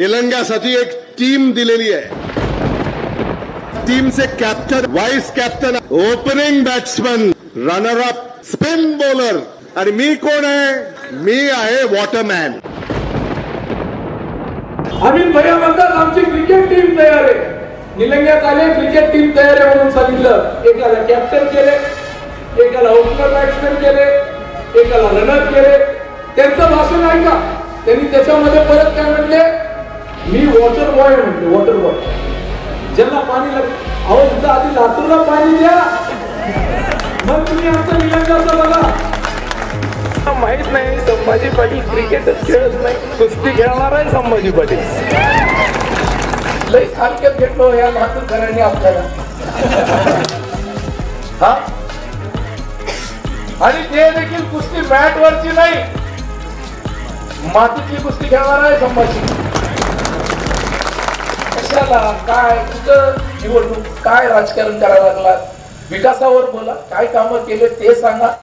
निलंग्यासाठी एक टीम दिलेली आहे. टीमचे captain, vice captain, opening batsman, runner up, spin bowler. आणि मी कोण आहे? मी आहे वॉटरमॅन. आम्ही भैया म्हणतात आमची क्रिकेट टीम तयार आहे. निलंग्यात आले, क्रिकेट टीम तयार आहे म्हणून सांगितलं. एकाला कॅप्टन केले, एकाला ओपनर बॅट्समॅन केले, एकाला रनर केले. त्यांचं भाषण आहे का? त्यांनी त्याच्यामध्ये परत काय म्हटले? मी वॉटर बॉय म्हणते. वॉटर बॉय ज्यांना पाणी लागतं. अहो इथं आधी लातूरला पाणी द्या, मग तुम्ही आमचं निलंग्याचं बघा. माहित नाही संभाजी पाटील क्रिकेटच खेळत नाही, कुस्ती खेळणार आहे संभाजी पाटील. लई हलक्यात घेतलो या लातूरकरांनी आपल्याला. हा, आणि ते देखील कुस्ती मॅट वरची नाही, मातीची कुस्ती खेळणार आहे संभाजी. कशाला काय कुठं निवडणूक, काय राजकारण करायला लागला? विकासावर बोला, काय कामं केले ते सांगा.